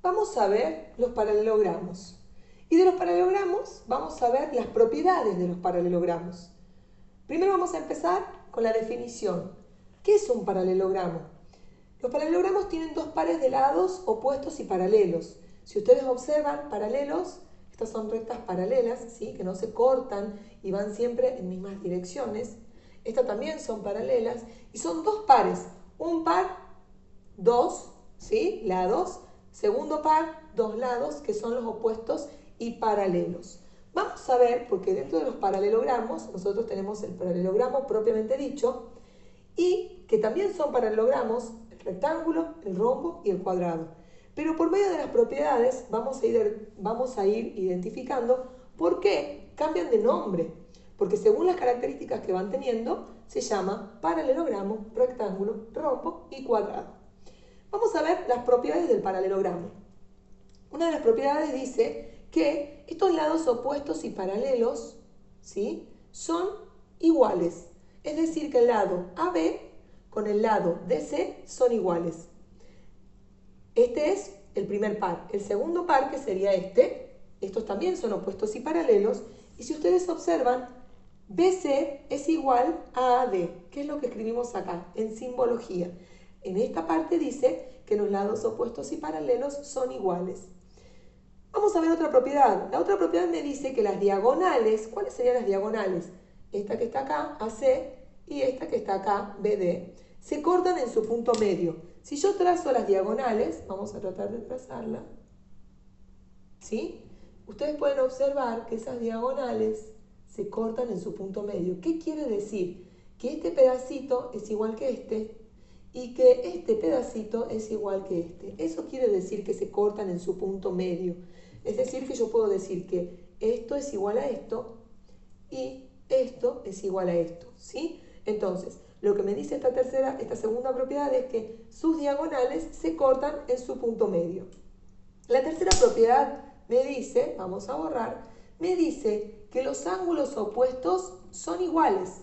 vamos a ver los paralelogramos. Y de los paralelogramos vamos a ver las propiedades de los paralelogramos. Primero vamos a empezar con la definición. ¿Qué es un paralelogramo? Los paralelogramos tienen dos pares de lados opuestos y paralelos. Si ustedes observan paralelos, estas son rectas paralelas, ¿sí? Que no se cortan y van siempre en mismas direcciones. Estas también son paralelas y son dos pares. Un par, dos, ¿sí? Lados. Segundo par, dos lados, que son los opuestos y paralelos. Vamos a ver, porque dentro de los paralelogramos, nosotros tenemos el paralelogramo propiamente dicho, y que también son paralelogramos el rectángulo, el rombo y el cuadrado. Pero por medio de las propiedades vamos a ir identificando por qué cambian de nombre. Porque según las características que van teniendo, se llama paralelogramo, rectángulo, rombo y cuadrado. Vamos a ver las propiedades del paralelogramo. Una de las propiedades dice que estos lados opuestos y paralelos, ¿sí?, son iguales. Es decir, que el lado AB con el lado DC son iguales. Este es el primer par. El segundo par, que sería este, estos también son opuestos y paralelos. Y si ustedes observan, BC es igual a AD, que es lo que escribimos acá, en simbología. En esta parte dice que los lados opuestos y paralelos son iguales. Vamos a ver otra propiedad. La otra propiedad me dice que las diagonales, ¿cuáles serían las diagonales? Esta que está acá, AC, y esta que está acá, BD, se cortan en su punto medio. Si yo trazo las diagonales, vamos a tratar de trazarla, ¿sí? Ustedes pueden observar que esas diagonales se cortan en su punto medio. ¿Qué quiere decir? Que este pedacito es igual que este y que este pedacito es igual que este. Eso quiere decir que se cortan en su punto medio. Es decir, que yo puedo decir que esto es igual a esto y esto es igual a esto, ¿sí? Entonces, lo que me dice esta segunda propiedad es que sus diagonales se cortan en su punto medio. La tercera propiedad me dice, vamos a borrar, me dice que los ángulos opuestos son iguales.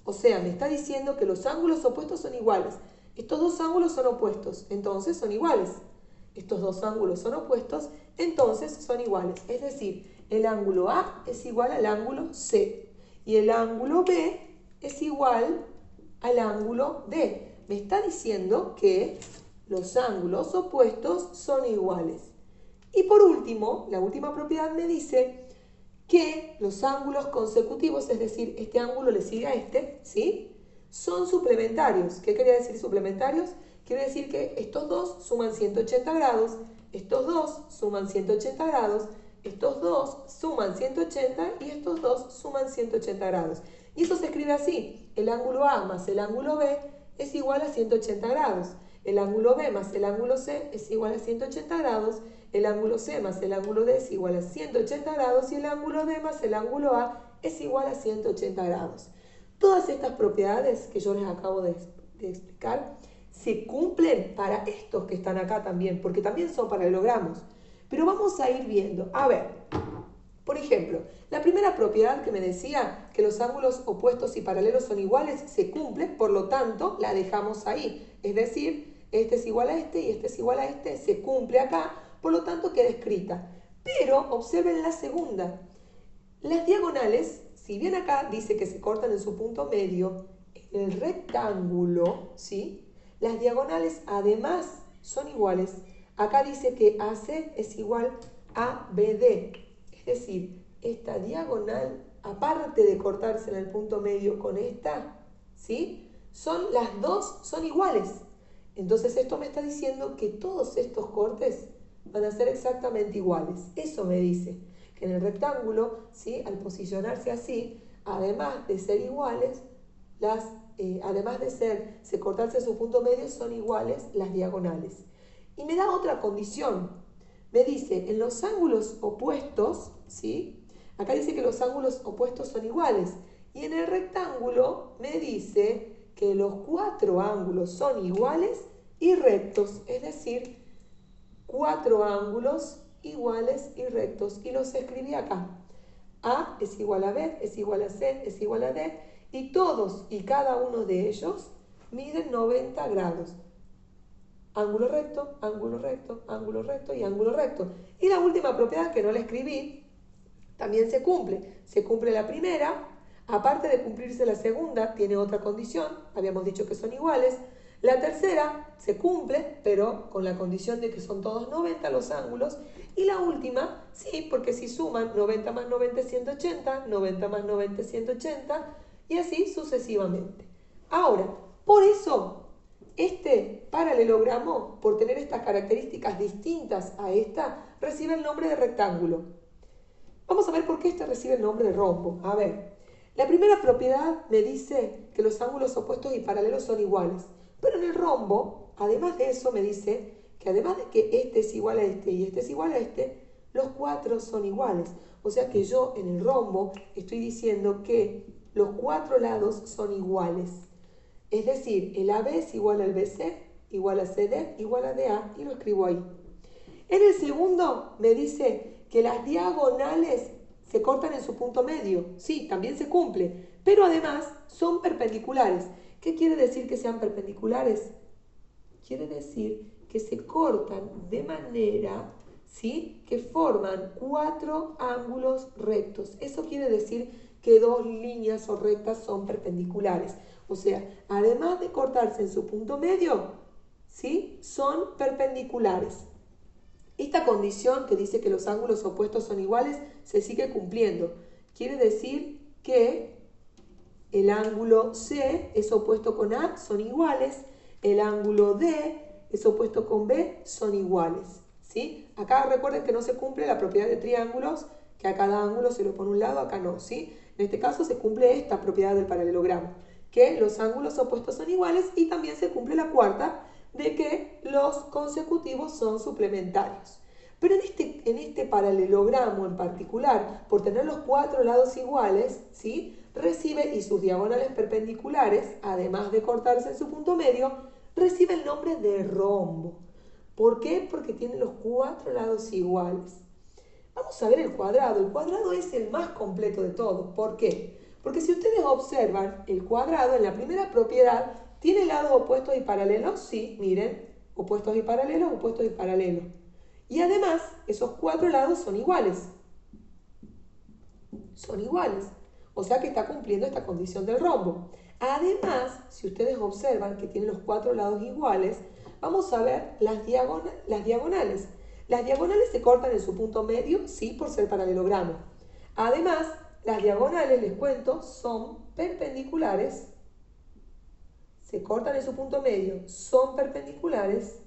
O sea, me está diciendo que los ángulos opuestos son iguales. Estos dos ángulos son opuestos, entonces son iguales. Estos dos ángulos son opuestos, entonces son iguales. Es decir, el ángulo A es igual al ángulo C y el ángulo B es igual al ángulo D. Me está diciendo que los ángulos opuestos son iguales. Y por último, la última propiedad me dice que los ángulos consecutivos, es decir, este ángulo le sigue a este, ¿sí?, son suplementarios. ¿Qué quería decir suplementarios? Quiere decir que estos dos suman 180 grados, estos dos suman 180 grados, estos dos suman 180 y estos dos suman 180 grados. Y eso se escribe así: el ángulo A más el ángulo B es igual a 180 grados. El ángulo B más el ángulo C es igual a 180 grados. El ángulo C más el ángulo D es igual a 180 grados. Y el ángulo D más el ángulo A es igual a 180 grados. Todas estas propiedades que yo les acabo de explicar se cumplen para estos que están acá también, porque también son paralelogramos. Pero vamos a ir viendo. A ver, por ejemplo, la primera propiedad que me decía que los ángulos opuestos y paralelos son iguales se cumple, por lo tanto la dejamos ahí. Es decir, este es igual a este y este es igual a este, se cumple acá, por lo tanto queda escrita. Pero observen la segunda. Las diagonales, si bien acá dice que se cortan en su punto medio, en el rectángulo, ¿sí?, las diagonales además son iguales. Acá dice que AC es igual a BD. Es decir, esta diagonal, aparte de cortarse en el punto medio con esta, ¿sí?, las dos son iguales. Entonces esto me está diciendo que todos estos cortes van a ser exactamente iguales. Eso me dice que en el rectángulo, ¿sí?, al posicionarse así, además de ser iguales, además de cortarse en su punto medio, son iguales las diagonales. Y me da otra condición. Me dice, en los ángulos opuestos, ¿sí?, acá dice que los ángulos opuestos son iguales. Y en el rectángulo me dice que los cuatro ángulos son iguales y rectos. Es decir, cuatro ángulos iguales y rectos. Y los escribí acá. A es igual a B, es igual a C, es igual a D. Y todos y cada uno de ellos miden 90 grados. ángulo recto, ángulo recto, ángulo recto y ángulo recto. Y la última propiedad que no la escribí, también se cumple. Se cumple la primera, aparte de cumplirse la segunda, tiene otra condición, habíamos dicho que son iguales. La tercera se cumple, pero con la condición de que son todos 90 los ángulos. Y la última, sí, porque si suman 90 más 90 es 180, 90 más 90 es 180, y así sucesivamente. Ahora, por eso, este paralelogramo, por tener estas características distintas a esta, recibe el nombre de rectángulo. Vamos a ver por qué este recibe el nombre de rombo. A ver, la primera propiedad me dice que los ángulos opuestos y paralelos son iguales. Pero en el rombo, además de eso, me dice que además de que este es igual a este y este es igual a este, los cuatro son iguales. O sea que yo en el rombo estoy diciendo que los cuatro lados son iguales. Es decir, el AB es igual al BC, igual a CD, igual a DA, y lo escribo ahí. En el segundo me dice que las diagonales se cortan en su punto medio. Sí, también se cumple, pero además son perpendiculares. ¿Qué quiere decir que sean perpendiculares? Quiere decir que se cortan de manera, ¿sí?, que forman cuatro ángulos rectos. Eso quiere decir que dos líneas o rectas son perpendiculares. O sea, además de cortarse en su punto medio, ¿sí?, son perpendiculares. Esta condición que dice que los ángulos opuestos son iguales se sigue cumpliendo. Quiere decir que el ángulo C es opuesto con A, son iguales. El ángulo D es opuesto con B, son iguales. ¿Sí? Acá recuerden que no se cumple la propiedad de triángulos, que a cada ángulo se lo pone un lado, acá no. ¿Sí? En este caso se cumple esta propiedad del paralelogramo, que los ángulos opuestos son iguales, y también se cumple la cuarta, de que los consecutivos son suplementarios. Pero en este paralelogramo en particular, por tener los cuatro lados iguales, ¿sí?, recibe, y sus diagonales perpendiculares, además de cortarse en su punto medio, recibe el nombre de rombo. ¿Por qué? Porque tiene los cuatro lados iguales. Vamos a ver el cuadrado. El cuadrado es el más completo de todos. ¿Por qué? Porque si ustedes observan, el cuadrado en la primera propiedad tiene lados opuestos y paralelos. Sí, miren, opuestos y paralelos, opuestos y paralelos. Y además, esos cuatro lados son iguales. Son iguales. O sea que está cumpliendo esta condición del rombo. Además, si ustedes observan que tiene los cuatro lados iguales, vamos a ver las diagonales. Las diagonales se cortan en su punto medio, sí, por ser paralelogramo. Además, las diagonales, les cuento, son perpendiculares. Se cortan en su punto medio, son perpendiculares.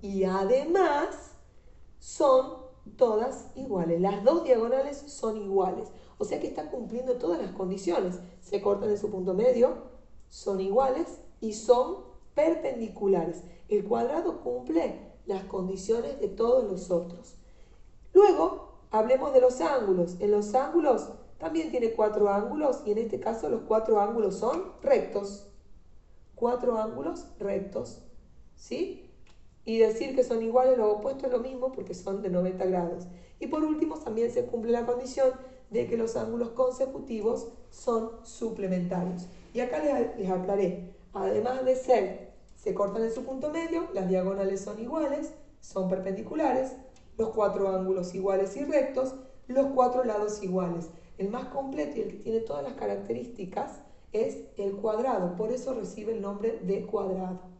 Y además, son todas iguales. Las dos diagonales son iguales. O sea que está cumpliendo todas las condiciones. Se cortan en su punto medio, son iguales y son perpendiculares. El cuadrado cumple las condiciones de todos los otros. Luego, hablemos de los ángulos. En los ángulos también tiene cuatro ángulos, y en este caso los cuatro ángulos son rectos. Cuatro ángulos rectos. ¿Sí? Y decir que son iguales los opuestos es lo mismo, porque son de 90 grados. Y por último, también se cumple la condición de que los ángulos consecutivos son suplementarios. Y acá les aclaré, además de se cortan en su punto medio, las diagonales son iguales, son perpendiculares, los cuatro ángulos iguales y rectos, los cuatro lados iguales. El más completo y el que tiene todas las características es el cuadrado, por eso recibe el nombre de cuadrado.